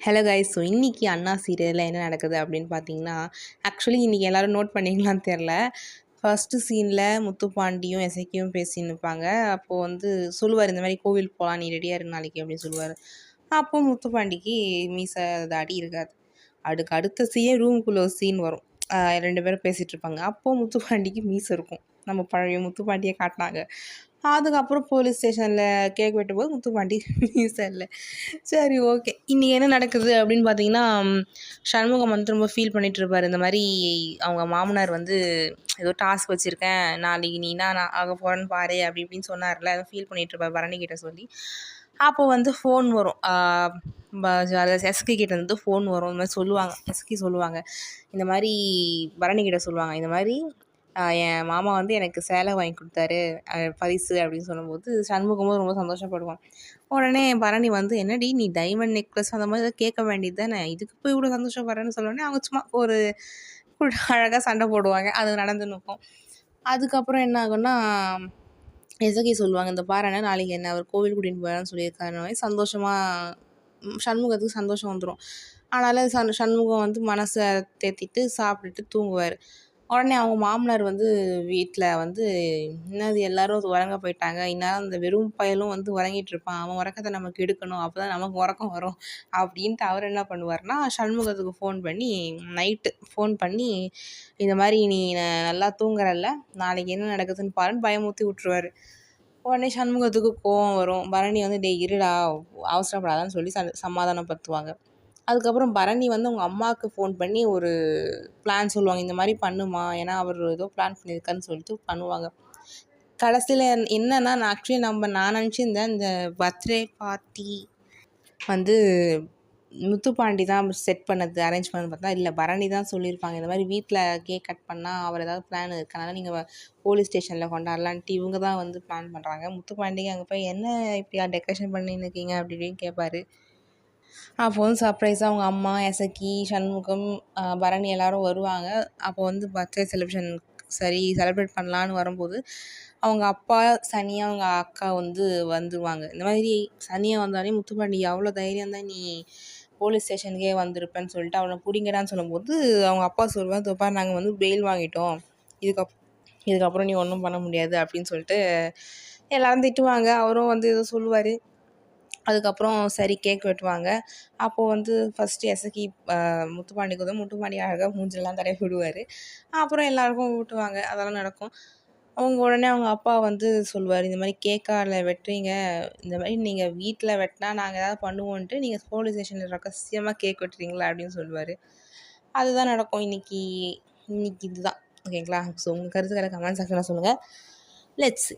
Hello guys. So இன்றைக்கி அண்ணா சீரியலில் என்ன நடக்குது அப்படின்னு பார்த்தீங்கன்னா, ஆக்சுவலி இன்றைக்கி எல்லோரும் நோட் பண்ணிங்களான்னு தெரில. ஃபஸ்ட்டு சீனில் முத்துப்பாண்டியும் எசக்கியும் பேசின்னு இருப்பாங்க. அப்போது வந்து சொல்லுவார், இந்த மாதிரி கோவில் போகலாம், நீ ரெடியாக இரு நாளைக்கு அப்படின்னு சொல்லுவார். அப்போது முத்துப்பாண்டிக்கு மீசை தாடி இருக்காது. அதுக்கு அடுத்த சீன் ரூமுக்குள்ளே ஒரு சீன் வரும். 2 பேரும் பேசிகிட்டு இருப்பாங்க. அப்போது முத்துப்பாண்டிக்கு மீசை இருக்கும். நம்ம பழைய முத்துப்பாண்டியை காட்டினாங்க. அதுக்கப்புறம் போலீஸ் ஸ்டேஷனில் கேக் வெட்டும்போது முத்துப்பாண்டி மீசை இல்லை. சரி, ஓகே. இன்றைக்கி என்ன நடக்குது அப்படின்னு பார்த்தீங்கன்னா, சண்முகம் வந்து ரொம்ப ஃபீல் பண்ணிகிட்டு இருப்பார். இந்த மாதிரி அவங்க மாமனார் வந்து ஏதோ டாஸ்க் வச்சுருக்கேன், நாளைக்கு நீ என்ன ஆக போகிறேன்னு பாரு அப்படி இப்படின்னு சொன்னார்ல, அதை ஃபீல் பண்ணிகிட்டு இருப்பார் பரணிக்கிட்ட சொல்லி. அப்போ வந்து ஃபோன் வரும். எஸ்கி கிட்ட இருந்து ஃபோன் வரும். இந்த மாதிரி சொல்லுவாங்க, எஸ்கி சொல்லுவாங்க, இந்த மாதிரி பரணிக்கிட்ட சொல்லுவாங்க, இந்த மாதிரி என் மாமா வந்து எனக்கு சேலை வாங்கி கொடுத்தாரு பரிசு அப்படின்னு சொல்லும்போது சண்முகமும் ரொம்ப சந்தோஷப்படுவான். உடனே பரணி வந்து, என்னடி நீ டைமண்ட் நெக்லஸ் அந்த மாதிரி கேட்க வேண்டியது தானே, இதுக்கு போய் இவ்வளோ சந்தோஷப்படுறேன்னு சொல்லோடனே அவங்க சும்மா ஒரு அழகாக சண்டை போடுவாங்க. அது நடந்துன்னு இருக்கும். அதுக்கப்புறம் என்ன ஆகுன்னா, எசகி சொல்லுவாங்க, இந்த பாருண்ணே நாளைக்கு என்ன அவர் கோவில் கூட்டின்னு போயிடறான்னு சொல்லியிருக்காரு. சந்தோஷமாக சண்முகத்துக்கு சந்தோஷம் வந்துடும். ஆனாலும் சண்முகம் வந்து மனசை தேத்திட்டு சாப்பிட்டுட்டு தூங்குவார். உடனே அவங்க மாமனார் வந்து வீட்டில் வந்து, என்னது எல்லாரும் உறங்க போயிட்டாங்க, இந்நேரம் அந்த வெறும் பயலும் வந்து உறங்கிட்டு இருப்பான், அவன் உறக்கத்தை நமக்கு எடுக்கணும், அப்போ தான் நமக்கு உறக்கம் வரும் அப்படின்ட்டு அவர் என்ன பண்ணுவார்னா, சண்முகத்துக்கு நைட்டு ஃபோன் பண்ணி இந்த மாதிரி நீ நல்லா தூங்குறல்ல, நாளைக்கு என்ன நடக்குதுன்னு பாருன்னு பயமுறுத்தி விட்ருவார். உடனே சண்முகத்துக்கு கோவம் வரும். பரணி வந்து டேய் இருடா அவசரப்படாதான்னு சொல்லி சமாதானப்படுத்துவாங்க. அதுக்கப்புறம் பரணி வந்து அவங்க அம்மாவுக்கு ஃபோன் பண்ணி ஒரு பிளான் சொல்லுவாங்க, இந்த மாதிரி பண்ணுமா, ஏன்னா அவர் ஏதோ பிளான் பண்ணியிருக்காருன்னு சொல்லிட்டு பண்ணுவாங்க. கடைசியில் என்னன்னா, நான் நினச்சிருந்தேன் இந்த பர்த்டே பார்ட்டி வந்து முத்துப்பாண்டி தான் செட் பண்ணது, அரேஞ்ச் பண்ணது. பார்த்தா இல்லை, பரணி தான் சொல்லியிருப்பாங்க, இந்த மாதிரி வீட்டில் கேக் கட் பண்ணால் அவர் ஏதாவது பிளான் இருக்கனால நீங்கள் போலீஸ் ஸ்டேஷனில் கொண்டாடலான்ட்டு இவங்க தான் வந்து பிளான் பண்ணுறாங்க. முத்துப்பாண்டிக்கு அங்கே போய் என்ன இப்படியா டெக்கரேஷன் பண்ணின்னு இருக்கீங்க அப்படி இப்படின்னு கேட்பாரு. அப்போ வந்து சர்ப்ரைஸாக அவங்க அம்மா, எசக்கி, சண்முகம், பரணி எல்லோரும் வருவாங்க. அப்போ வந்து பர்த்டே செலிப்ரேட் பண்ணலான்னு வரும்போது அவங்க அப்பா, சனியா, அவங்க அக்கா வந்து வந்துடுவாங்க. இந்த மாதிரி சனியா வந்தாலே முத்துப்பாண்டி எவ்வளோ தைரியம் தான் நீ போலீஸ் ஸ்டேஷனுக்கே வந்திருப்பேன்னு சொல்லிட்டு அவனை பிடிங்கடான்னு சொல்லும்போது அவங்க அப்பா சொல்லுவாங்க, தோப்பா நாங்கள் வந்து பெயில் வாங்கிட்டோம், இதுக்கப்புறம் நீ ஒன்றும் பண்ண முடியாது அப்படின்னு சொல்லிட்டு எல்லோரும் திட்டுவாங்க. அவரும் வந்து ஏதோ சொல்லுவார். அதுக்கப்புறம் சரி கேக் வெட்டுவாங்க. அப்போது வந்து ஃபஸ்ட்டு எசக்கி முத்துப்பாண்டிக்கு வந்து முத்துப்பாண்டி அழகாக மூஞ்செல்லாம் தடவி விடுவார். அப்புறம் எல்லாருக்கும் ஊட்டுவாங்க. அதெல்லாம் நடக்கும். உடனே அவங்க அப்பா வந்து சொல்லுவார், இந்த மாதிரி கேக்கால வெட்டுறீங்க, இந்த மாதிரி நீங்கள் வீட்டில் வெட்டினா நாங்கள் ஏதாவது பண்ணுவோன்ட்டு நீங்கள் போலீஸ் ஸ்டேஷனில் ரகசியமாக கேக் வெட்டுறீங்களா அப்படின்னு சொல்லுவார். அதுதான் நடக்கும் இன்னைக்கு இதுதான். ஓகேங்களா? ஸோ உங்கள் கருத்துக்களை கமெண்ட் செக்ஷனில் சொல்லுங்கள். லெட்ஸ்